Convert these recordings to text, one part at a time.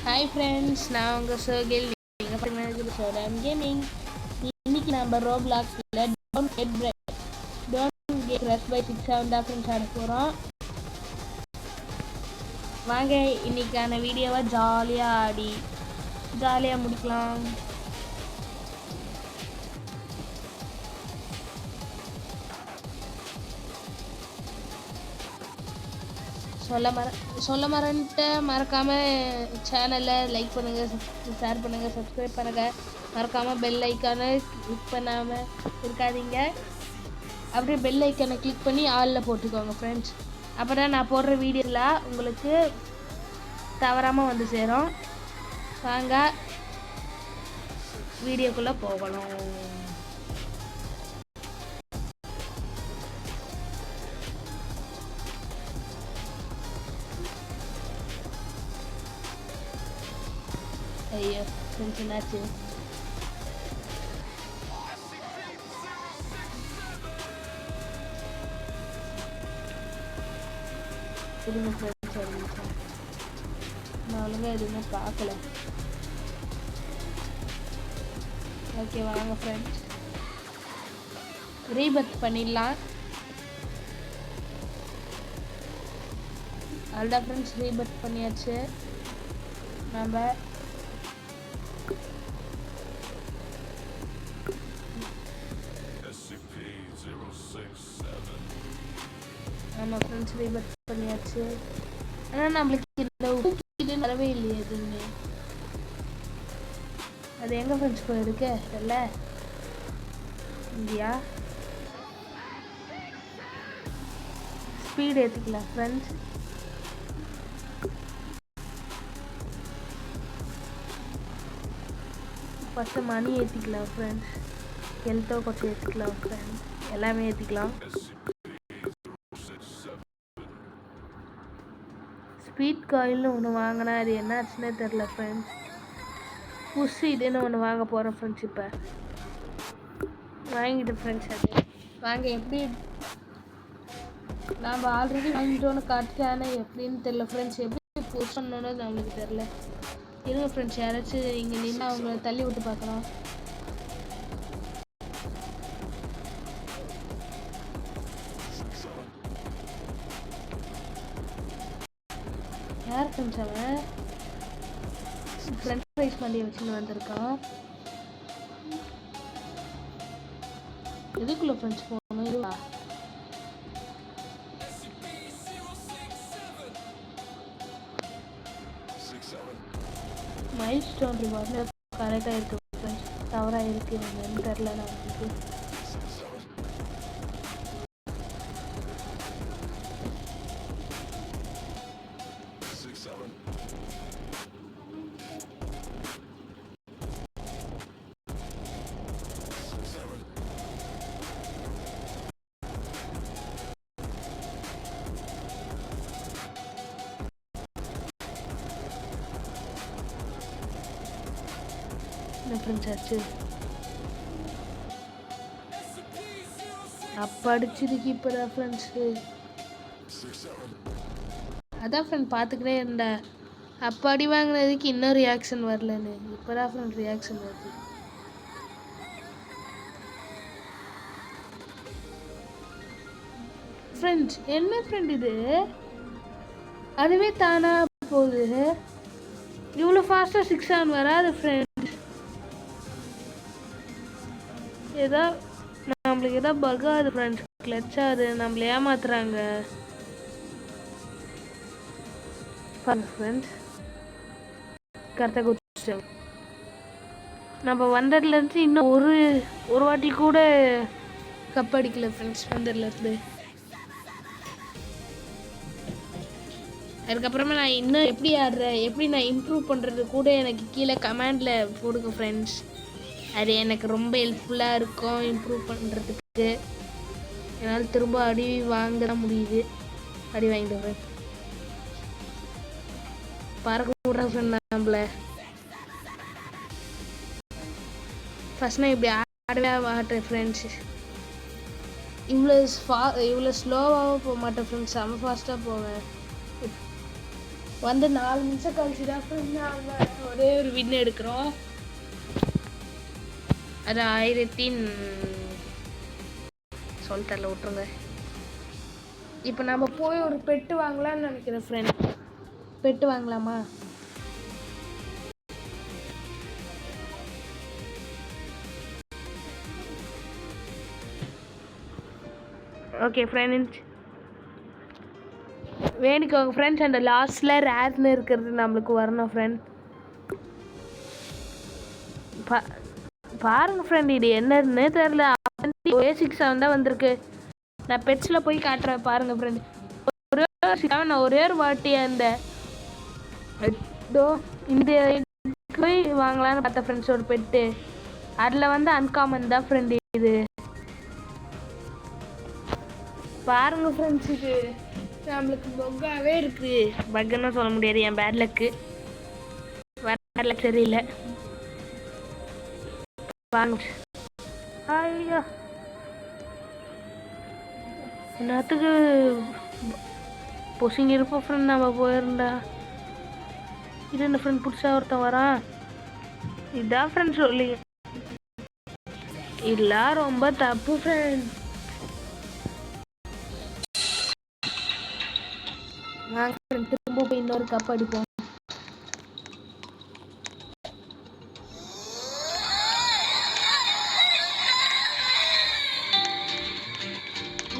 Hi friends, நான் உங்கள் சோகில். நீங்கள் பண்ணுறது சோடாம் கேமிங். இன்னைக்கு நம்ம ரோப்ளாக்ஸில் டோன்ட் கெட் ரஷ் பை 6 தான் ஃப்ரெண்ட்ஸ் ஆட போகிறோம். வாங்க இன்னைக்கான வீடியோவை ஜாலியாக முடிக்கலாம். சொல்ல மறக்காமல் சேனலை லைக் பண்ணுங்கள், ஷேர் பண்ணுங்கள், சப்ஸ்கிரைப் பண்ணுங்கள். மறக்காமல் பெல் ஐக்கானை கிளிக் பண்ணாமல் இருக்காதீங்க. அப்படியே பெல் ஐக்கானை கிளிக் பண்ணி ஆலில் போட்டுக்கோங்க ஃப்ரெண்ட்ஸ். அப்போ தான் நான் போடுற வீடியோவில் உங்களுக்கு தவறாமல் வந்து சேரும். வாங்க வீடியோக்குள்ளே போகணும். ஐயோ ஃப்ரெண்ட்ஸ், என்னாச்சு? இருங்க ஃப்ரெண்ட்ஸ், ஒரு நிமிஷம். நான் ஒழுங்காக எதுவுமே பார்க்கல. ஓகே வாங்க ஃப்ரெண்ட்ஸ், ரீபர்த் பண்ணிடலாம். அல்டா ஃப்ரெண்ட்ஸ், ரீபர்த் பண்ணியாச்சு. நம்ம ஆமாம் ஃப்ரெண்ட்ஸ், ரீபர்த் பண்ணியாச்சு. ஆனால் நம்மளுக்கு இந்த இது வரவே இல்லையே எதுவுமே. அது எங்கே ஃப்ரெண்ட்ஸ் போயிருக்கு? இல்லை இந்தியா ஸ்பீடு ஏற்றிக்கலாம் ஃப்ரெண்ட்ஸ். ஃபஸ்ட்டு மணி ஏற்றிக்கலாம் ஃப்ரெண்ட்ஸ். ஹெல்த்தோ கொஞ்சம் ஏற்றிக்கலாம் ஃப்ரெண்ட்ஸ். எல்லாமே ஏற்றிக்கலாம். ஸ்வீட் காயில்னு ஒன்று வாங்கினா அது என்ன ஆச்சுன்னே தெரில ஃப்ரெண்ட்ஸ். புஷ் இதுன்னு ஒன்று வாங்க போகிறேன் ஃப்ரெண்ட்ஸ். இப்போ வாங்கிட்டு ஃப்ரெண்ட்ஸ், அது வாங்க எப்படி நாம் ஆல்ரெடி வாங்கிட்டோன்னு காட்டுக்கான எப்படின்னு தெரில ஃப்ரெண்ட்ஸ். எப்படி புஷ் பண்ணணுன்னு நம்மளுக்கு தெரில. இருங்க ஃப்ரெண்ட்ஸ், யாராச்சும் இங்கே நின்று அவங்கள தள்ளி விட்டு பார்க்கலாம். யார் ஃப்ரெண்ட்ஸ்? அவன் ஃப்ரெண்ட் ரைஸ் வண்டியை வச்சுன்னு வந்திருக்கான். எதுக்குள்ள ஃப்ரெண்ட்ஸ் போகணும்? இதுவா? மைல் ஸ்டோன் ரிவார்டு கரெக்டாக இருக்குது ஃப்ரெண்ட்ஸ். தவறாக இருக்குது என்னன்னு தெரில. நான் உங்களுக்கு ஃப்ரெண்ட்ஸ் ஆச்சு. அப்போ அடிச்சிருக்கு இப்போ தான் ஃப்ரெண்ட்ஸு. அதான் ஃப்ரெண்ட் பார்த்துக்கிட்டே இருந்தேன். அப்போ அடி வாங்கினதுக்கு இன்னும் ரியாக்ஷன் வரலன்னு. இப்போ தான் ஃப்ரெண்ட் ரியாக்ஷன் வருது. ஃப்ரெண்ட்ஸ் என்ன ஃப்ரெண்ட் இது? அதுவே தானாக போகுது. இவ்வளோ ஃபாஸ்ட்டாக 6 வராது ஃப்ரெண்ட். ஏதோ நம்மளுக்கு ஏதோ பகாது ஃப்ரெண்ட்ஸ். கிளச்சாது, நம்மள ஏமாத்துறாங்க ஃப்ரெண்ட்ஸ். கரெக்டாக குடிச்சிட்டோம். நம்ம வந்ததுலேருந்து இன்னும் ஒரு வாட்டி கூட கப் அடிக்கல ஃப்ரெண்ட்ஸ். வந்ததுலேருந்து அதுக்கப்புறமா நான் இன்னும் எப்படி ஆடுறேன், எப்படி நான் இம்ப்ரூவ் பண்ணுறது கூட எனக்கு கீழே கமெண்டில் போடுங்க ஃப்ரெண்ட்ஸ். அது எனக்கு ரொம்ப ஹெல்ப்ஃபுல்லாக இருக்கும் இம்ப்ரூவ் பண்ணுறதுக்கு. என்னால் திரும்ப அடி வாங்க தான் முடியுது. அடி வாங்கிட்டு ஃப்ரெண்ட். பறக்க விட்ற ஃப்ரெண்ட் நம்மள. ஃபஸ்ட் நான் இப்படி ஆடவே மாட்டேன் ஃப்ரெண்ட்ஸ். இவ்வளோ ஸ்லோவாகவும் போக மாட்டேன் ஃப்ரெண்ட்ஸ். செம்ம ஃபாஸ்ட்டாக போவேன். வந்து 4 நிமிஷம் கழிச்சு தான் ஃப்ரெண்ட் ஒரே ஒரு வின் எடுக்கிறோம். அது 1000 சொல்ல தரல, விட்டுருங்க. இப்போ நம்ம போய் ஒரு பெட்டு வாங்கலாம்னு நினைக்கிறேன் ஃப்ரெண்ட். பெட்டு வாங்கலாமா? ஓகே ஃப்ரெண்ட்ஸ், வேணிக்கோங்க ஃப்ரெண்ட்ஸ். அந்த லாஸ்ட்டில் ரேர்னு இருக்கிறது நம்மளுக்கு வரணும் ஃப்ரெண்ட். பாருங்க ஃப்ரெண்ட், இது என்னன்னு தெரில. A67 தான் வந்திருக்கு. நான் பெட்ஸில் போய் காட்டுறேன் பாருங்க ஃப்ரெண்ட். நான் ஒரே ஒரு வாட்டி அந்த இந்த போய் வாங்கலான்னு பார்த்தேன் ஃப்ரெண்ட்ஸ் ஒரு பெட்டு. அதில் வந்து அன்காமன் தான் ஃப்ரெண்ட் இது. பாருங்க ஃப்ரெண்ட்ஸ், இது நம்மளுக்கு பக்காவே இருக்கு. பக்குன்னு சொல்ல முடியாது, என் பேட் லக்கு வரல, சரியில்லை. பாருங்க ஐயா, என்னத்துக்கு பொசிங்க இருப்போம் ஃப்ரெண்ட். நம்ம போயிருந்தா இது என்ன ஃப்ரெண்ட், புதுசா ஒருத்தன் வரான். இதான் ஃப்ரெண்ட் சொல்லி இல்ல, ரொம்ப தப்பு ஃப்ரெண்ட். திரும்ப போய் இன்னொரு கப் அடிப்போம்.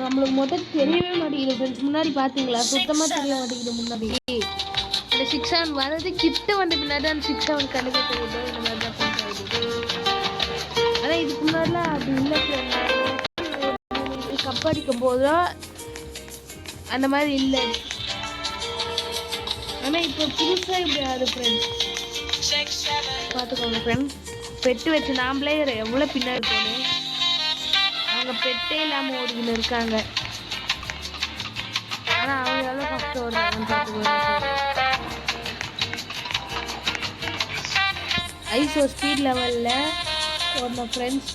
நம்மளுக்கு மொத்தம் தெரியவே மாட்டேங்குது ஃப்ரெண்ட்ஸ். முன்னாடி பார்த்தீங்களா, சுத்தமாக தெரிய மாட்டேங்குது. முன்னாடி இந்த 6-7 வரது கிட்ட வந்து பின்னாடி அந்த 6-7 கணக்கு தெரியுது. இந்த மாதிரி தான் ஃப்ரெண்ட்ஸ் ஆகிடுது. ஆனால் இதுக்கு முன்னாடிலாம் அப்படி இல்லை ஃப்ரெண்ட். கப் அடிக்கும் போதும் அந்த மாதிரி இல்லை. ஆனால் இப்போ புதுசாக இப்படி ஆகுது ஃப்ரெண்ட். பார்த்துக்கோங்க ஃப்ரெண்ட், பெட்டு வச்சு நாம்ளே எவ்வளோ பின்னாடி இருக்கணும். அவங்க பெட்டே இல்லாமல் ஓடிக்கின்னு இருக்காங்க. ஆனால் அவங்களால ஃபஸ்ட்டு ஓடுறாங்கன்னு பார்த்துக்கோங்க. ஐஸோ ஸ்பீட் லெவலில் ஓடின ஃப்ரெண்ட்ஸ்.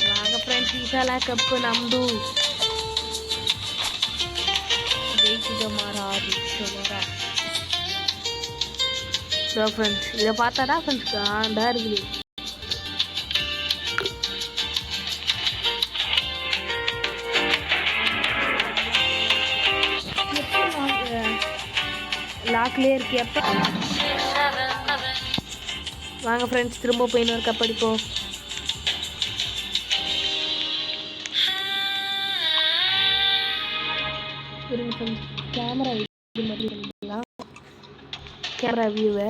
வாங்க ஃப்ரெண்ட்ஸ், ஈசாலா கப்பு நம்பு ஃப்ரெண்ட்ஸ். இதை பார்த்தாடா ஃப்ரெண்ட்ஸ் காண்டா இருக்குது. லாக்லேயே இருக்கு. எப்போ வாங்க ஃப்ரெண்ட்ஸ், திரும்ப போய் இன்னொரு கப் அடிப்போம். இருங்க ஃப்ரெண்ட்ஸ், கேமரா கேமரா வியூவை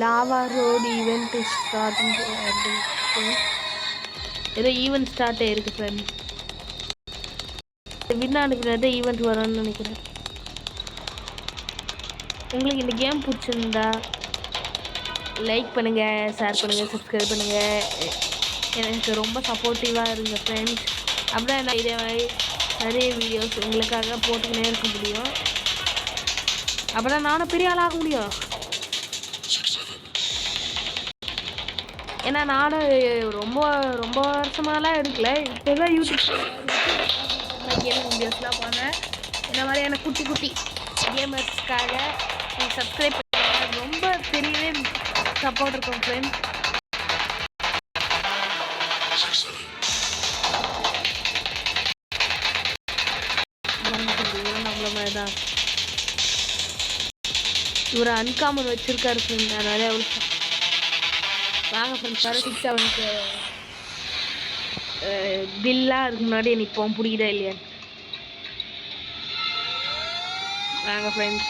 லாவா ரோடு ஈவெண்ட் ஸ்டார்ட் ஏதோ ஈவெண்ட் ஸ்டார்ட் ஆயிருக்கு ஃப்ரெண்ட். வின்னானுக்கு ஈவெண்ட் வரும்னு நினைக்கிறேன். உங்களுக்கு இந்த கேம் பிடிச்சிருந்தா லைக் பண்ணுங்கள், ஷேர் பண்ணுங்கள், சப்ஸ்கிரைப் பண்ணுங்கள். எனக்கு ரொம்ப சப்போர்ட்டிவாக இருங்க ஃப்ரெண்ட்ஸ். அப்படிதான் நான் இதே மாதிரி நிறைய வீடியோஸ் உங்களுக்காக போட்டுக்கினே இருக்க முடியும். அப்போதான் நானும் பெரிய ஆளாக முடியும். ஏன்னா நானும் ரொம்ப ரொம்ப வருஷமாலாம் எடுக்கல. இப்போ தான் யூடியூப் கேமிங் வீடியோஸ்லாம் போனேன். இந்த மாதிரியான குட்டி குட்டி கேமர்ஸ்க்காக நீங்கள் சப்ஸ்கிரைப் பண்ணுங்க. ரொம்ப பெரியவே சப்போர்ட் இருக்கும் ஃப்ரெண்ட்ஸ். நம்மள மாதிரி தான் இவர் அன்காமன் வச்சிருக்காரு ஃப்ரெண்ட். அதனால வாங்க ஃப்ரெண்ட்ஸ், 6-7க்கு பில்லாக அதுக்கு முன்னாடி நிற்போம். பிடிக்குதா இல்லையா? வாங்க ஃப்ரெண்ட்ஸ்,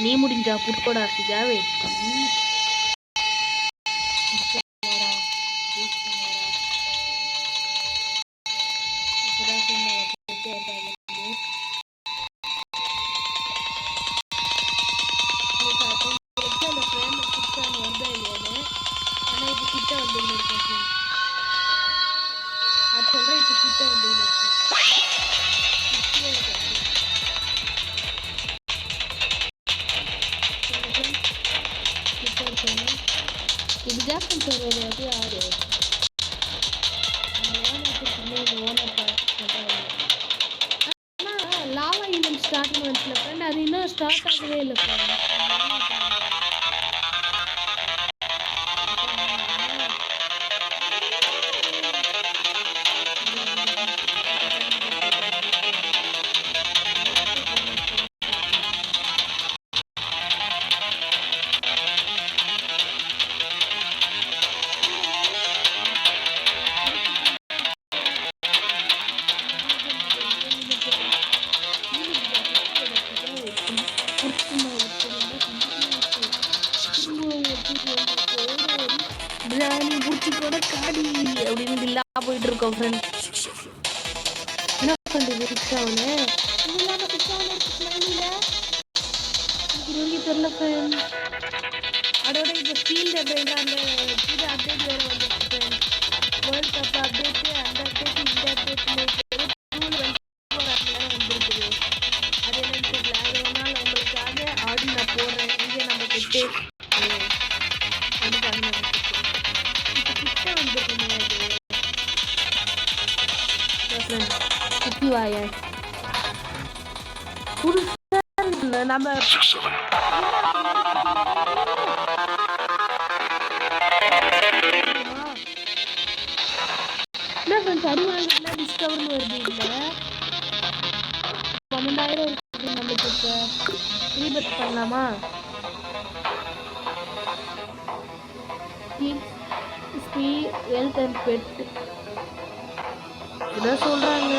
நீ முடிஞ்சா புட்கோடா சிஜாவே இதுதான் சொல்றது அது யாரு லாவா ஈவென்ட் ஸ்டார்ட் பண்ணுச்சுல ஃப்ரெண்ட் அது இன்னும் ஸ்டார்ட் ஆகவே இல்லை ஃப்ரெண்ட் பிரியாணி பூச்சி கூட காடி அப்படின்னு இல்லா போயிட்டு இருக்கோம் ஃப்ரெண்ட். என்ன பண்ணுறது ரிக்ஷாவில் இல்லாமல் ரிக்ஷாவில் தெரியல ஃப்ரெண்ட். அதோட இப்போ ஃபீல்டு அப்படின்ற அந்த புது அப்டேட் வேறு வந்துருக்கு ஃப்ரெண்ட். வேர்ல்ட் கப் அப்டேட்டு அந்த அப்டேட் இந்த அப்டேட் ரூல் வந்துருக்குது. அது என்னன்னு தெரியல. அது ஒரு நாள் உங்களுக்காக ஆடி நான் போடுறேன். இங்கே நம்ம கிட்டே குட்டிவாய நம்ம என்ன ஃப்ரெண்ட்ஸ் அடிவாங்கல டிஸ்கவர்னு வருது. இல்லை 12,000 இருக்குது நம்மளுக்கு. இப்போ ரீபர்த் பண்ணலாமா? ஹெல்த் அண்ட் பெட் இதான் சொல்கிறாங்க.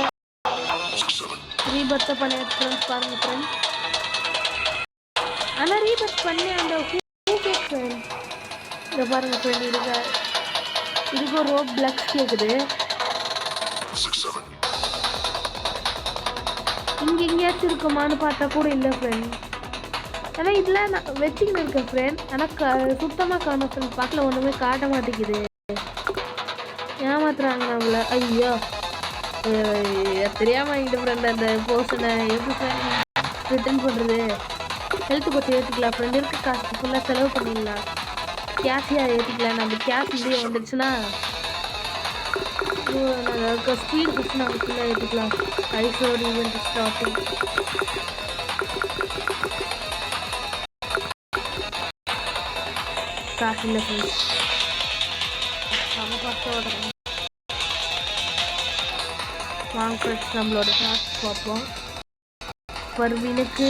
ரீபர்த்தை பண்ணி ஃப்ரெண்ட்ஸ் பாருங்கள் ஃப்ரெண்ட். ஆனால் ரீபர்த் பண்ணி அந்த ஃப்ரெண்ட் இதை பாருங்கள் ஃப்ரெண்ட். இதுக்கு ஒரு ரோப் பிளக்ஸ் கேட்குது. இங்கே எங்கேயாச்சும் இருக்குமான்னு பார்த்தா கூட இல்லை ஃப்ரெண்ட். ஆனால் இதில் நான் வச்சுக்கின்னு இருக்கேன் ஃப்ரெண்ட். ஆனால் சுத்தமாக காணும் ஃப்ரெண்ட். பக்கத்தில் ஒன்றுமே காட்ட மாட்டேங்குது. ஏமாத்துறாங்க நம்மள. ஐயோ தெரியாமல் வாங்கிட்டு ஃப்ரெண்ட். அந்த போர்ஷனை எப்படி ஃப்ரெண்ட் ரிட்டர்ன் பண்ணுறது? ஹெல்த்து கொஞ்சம் ஏற்றிக்கலாம் ஃப்ரெண்ட். இருக்க காசு ஃபுல்லாக செலவு பண்ணிடலாம். கேஷையாக ஏற்றிக்கலாம். நம்ம கேஷ் இப்படியே வந்துடுச்சுன்னா ஸ்பீடு ஃபஸ்ட்டு நம்ம ஃபுல்லாக ஏற்றிக்கலாம். ஐஃபோன் ஈவெண்ட் ஸ்டார்டிங் காசு இல்லை ஃப்ரெண்ட்ஸ். நம்ம பார்த்து ஓடுறோம். வாங்க ஃப்ரெண்ட்ஸ் நம்மளோட ஷார்ட்ஸ் பார்ப்போம். பர்வீனுக்கு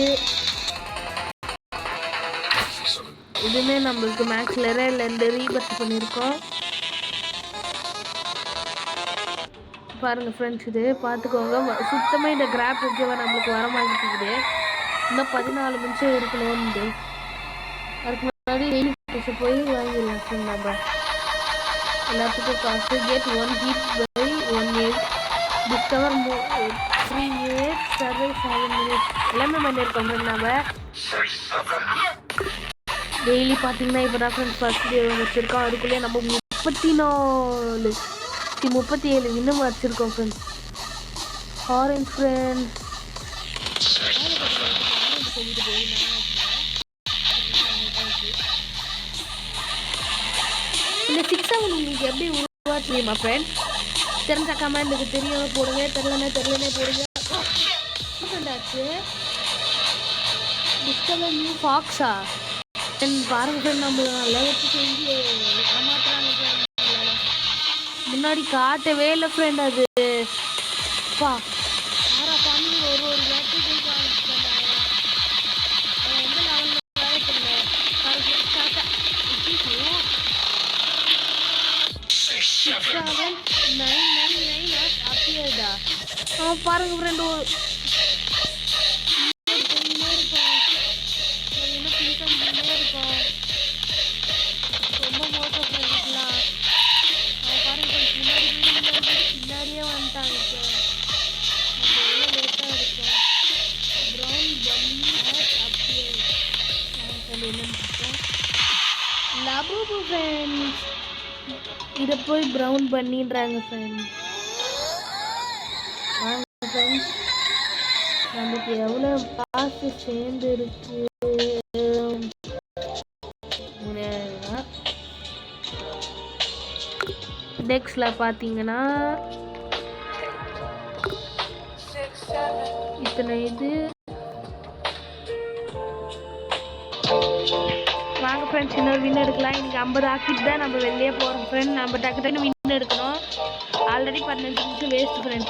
இதுவுமே நம்மளுக்கு மேக்ஸில் ரெண்டு ரீபர்த் பண்ணியிருக்கோம். பாருங்கள் ஃப்ரெண்ட்ஸ் இது பார்த்துக்கோங்க. சுத்தமாக இந்த கிராப் ஓகேவா நம்மளுக்கு வர மாட்டேங்குது. இன்னும் 14 நிமிஷம் இருக்கணும்னு. அதுக்கு முன்னாடி டெய்லி போய் வாங்கிடலாம் ஃப்ரெண்ட். நம்ம எல்லாத்துக்கும் காசு. கேட் 1 ஹீட் பை 1 8 டிஸ்கவர் 3 minutes சர்வை 7 minutes எல்லாமே பண்ணியிருக்கோம் ஃப்ரெண்ட். நம்ம டெய்லி பார்த்தீங்கன்னா இப்போ தான் ஃப்ரெண்ட்ஸ் ஃபஸ்ட் டே வச்சுருக்கோம். அதுக்குள்ளேயே நம்ம 37 இன்னும் வச்சுருக்கோம் ஃப்ரெண்ட்ஸ். ஆரஞ்ச் ஃப்ரெண்ட்ஸ் இந்த 6 உங்களுக்கு எப்படி உருவா தெரியுமா ஃப்ரெண்ட்ஸ்? தெரிஞ்ச கமெண்ட்டுக்கு தெரியும் போடுங்க. தெரியலனே போடுங்க. ஆச்சு டிஸ்கவர் நியூ ஃபாக்ஸா பாருங்க ஃப்ரெண்ட். நம்ம நல்லா வச்சு செஞ்சு ஏமாத்துறாங்க. முன்னாடி காட்டவே இல்லை ஃப்ரெண்ட். அது பா யாரா பண்ணி ஒரு வாட்டி எந்த லெவலில் அப்படியேடா பாருங்க ஃப்ரெண்ட். ரொம்ப மோசம் ஃப்ரெண்ட்ஸ்லாம். பாருங்க பின்னாடியே வந்துட்டாங்க. இப்போ எவ்வளோ லேட்டாக இருக்கும். ப்ரௌன் பண்ணி அப்படியே லபு ஃப்ரெண்ட்ஸ். இதை போய் ப்ரௌன் பண்ணின்றாங்க ஃப்ரெண்ட்ஸ். வாங்க ஃப்ரெண்ட்ஸ் நமக்கு எவ்வளோ காசு சேர்ந்து இருக்கு. டெக்ஸில் பார்த்தீங்கன்னா இத்தனை இது. வாங்க ஃப்ரெண்ட்ஸ், இன்னொரு வின் எடுக்கலாம். இன்றைக்கி 50 ஆக்கிட்டு தான் நம்ம வெளியே போகிறோம் ஃப்ரெண்ட். நம்ம டக்கு டக்குன்னு வின் எடுக்கணும். ஆல்ரெடி 15 நிமிஷம் வேஸ்ட் ஃப்ரெண்ட்.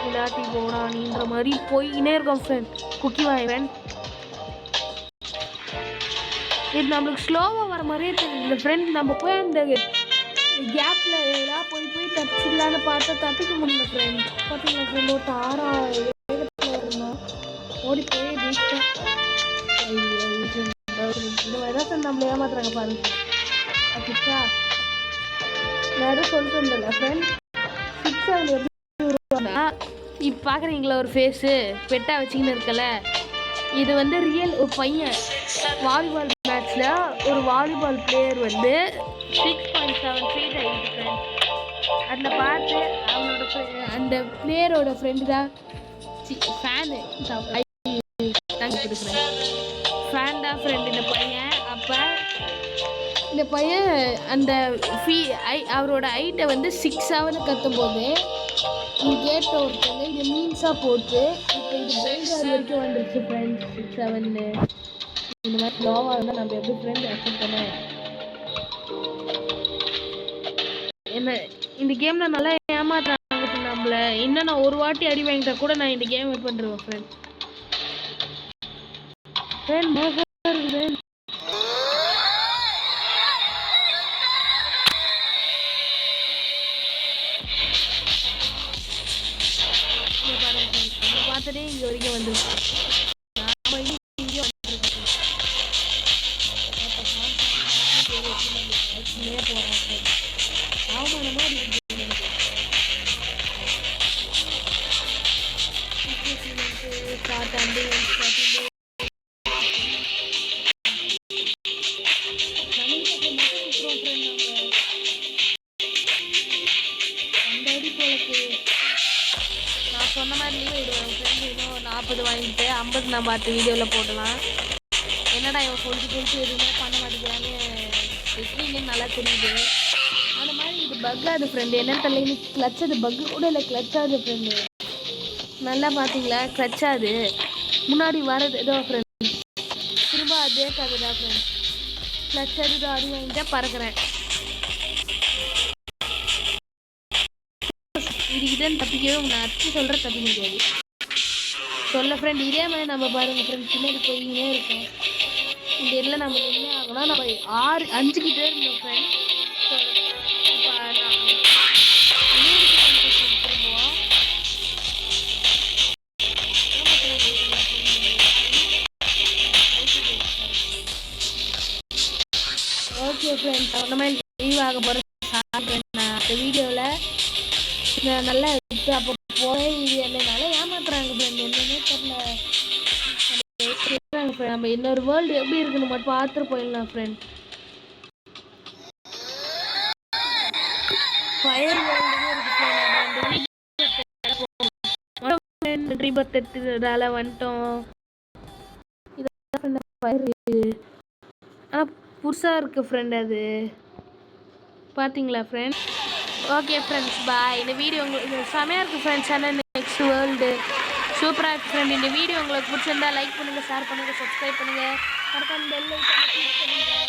இல்லாட்டி போனான்ற மாதிரி போயினே இருக்கோம் ஃப்ரெண்ட். குக்கி வாய்வன் இது நம்மளுக்கு ஸ்லோவாக வர மாதிரியே தெரியல ஃப்ரெண்ட். நம்ம போய் அந்த கேப்பில் எல்லாம் போய் தப்பிச்சிடலான்னு பார்த்தா தப்பிக்க முடியல ஃப்ரெண்ட். பார்த்தீங்களா ஃப்ரெண்ட், ஒரு 6 வேகத்தில் இருந்தோம். ஓடி போய் வீட்டேன். இந்த மாதிரி தான் ஃப்ரெண்ட் நம்மளை ஏமாத்துறாங்க பாருங்க. ஓகேச்சா, நான் எதுவும் சொல்லிட்டு இருந்தேன்ல ஃப்ரெண்ட். 6 எப்படி இப்போ பார்க்குறீங்களா ஒரு ஃபேஸு பெட்டாக வச்சிக்கின்னு இருக்கல. இது வந்து ரியல் ஒரு பையன் வாலிபால் மேட்ச்சில் ஒரு வாலிபால் பிளேயர் வந்து 6.7 ஃபீட் ஆகிட்டு ஃப்ரெண்ட். அதில் பார்த்து அவனோட அந்த பிளேயரோட ஃப்ரெண்டு தான் ஃபேனு கொடுக்குறேன். ஃபேன் தான் ஃப்ரெண்ட் இந்த பையன். அப்போ இந்த பையன் அந்த அவரோட ஹைட்டை வந்து 6'7" கத்தும்போது இது கேட்ட ஒருத்தவங்க இதை மீன்ஸாக போட்டு இப்போ இது பெல்கார் வரைக்கும் வந்துருச்சு ஃப்ரெண்ட். 6'7" இந்த மாதிரி லோவாக இருந்தால் நம்ம எப்படி ஃப்ரெண்ட் அக்செப்ட் பண்ண. என்ன இந்த கேமில் நல்லா ஏமாத்துறாங்க நம்மளை. இன்னும் நான் ஒரு வாட்டி அடி வாங்கிட்டா கூட நான் இந்த கேம் வெயிட் பண்ணுறேன் ஃப்ரெண்ட். ஃப்ரெண்ட் பார்த்துட்டே இங்கே வரைக்கும் வந்துருக்கோம். நாம இங்கே வந்துருக்கோம். அவமானமாக இருக்கு. நான் சொன்ன மாதிரி லீவ் ஆயிடுவேன் ஃப்ரெண்ட். இன்னும் 40 வாங்கிட்டு 50 நம்ம அடுத்த வீடியோவில் போடலாம். என்னடா இவன் சொல்லிட்டு எதுவுமே பண்ண மாட்டேங்கிறான்னு எப்படின்னு நல்லா தெரியுது. அந்த மாதிரி இது பக்காது ஃப்ரெண்டு. என்னன்னு தெரியல, இன்னைக்கு கிளச்சாது பக்கு கூட இல்லை, கிளச்சாது ஃப்ரெண்டு. நல்லா பார்த்தீங்களா, கிளச்சாது முன்னாடி வரது ஏதோ ஃப்ரெண்ட். திரும்ப அதே கதை தான் ஃப்ரெண்ட். கிளச்சாது தான் அடி வாங்கிட்டா பறக்கிறேன். இதுக்கிட்டேன்னு தப்பிக்கவே நான் அச்சு சொல்கிற தப்பிக்க முடியாது சொல்ல ஃப்ரெண்ட். இதே மாதிரி நம்ம பாருங்கள் ஃப்ரெண்ட், பின்னாடி போயின்னே இருக்கோம். இந்த இடத்துல நம்ம என்ன ஆகணும்னா நம்ம 5 கிட்டே இருந்தோம் ஃப்ரெண்ட். இப்போ திரும்புவோம். ஓகே ஃப்ரெண்ட், அந்த மாதிரி லீவ் ஆக போகிற நான் அந்த வீடியோவில் நல்லா எடுத்து அப்போ போய் இது என்னனால ஏமாத்துறாங்க ஃப்ரெண்ட். என்னன்னே தெரியல. நம்ம இன்னொரு வேர்ல்டு எப்படி இருக்குன்னு மட்டும் பார்த்துட்டு போயிடலாம் ஃப்ரெண்ட். ஃபயர் வேர்ல்டுமே இருக்கு ரீபர்த்தால வந்துட்டோம். ஆனால் புதுசாக இருக்குது ஃப்ரெண்ட். அது பார்த்தீங்களா ஃப்ரெண்ட்? ஓகே ஃப்ரெண்ட்ஸ், பாய். இந்த வீடியோ உங்களுக்கு செமையாக இருக்குது ஃப்ரெண்ட்ஸ். ஆனால் நெக்ஸ்ட் வேர்ல்டு சூப்பராக இருக்குது ஃப்ரெண்ட். இந்த வீடியோ உங்களுக்கு பிடிச்சிருந்தா லைக் பண்ணுங்கள், ஷேர் பண்ணுங்கள், சப்ஸ்கிரைப் பண்ணுங்கள். மறக்காம பெல் ஐகானை கிளிக் பண்ணுங்கள்.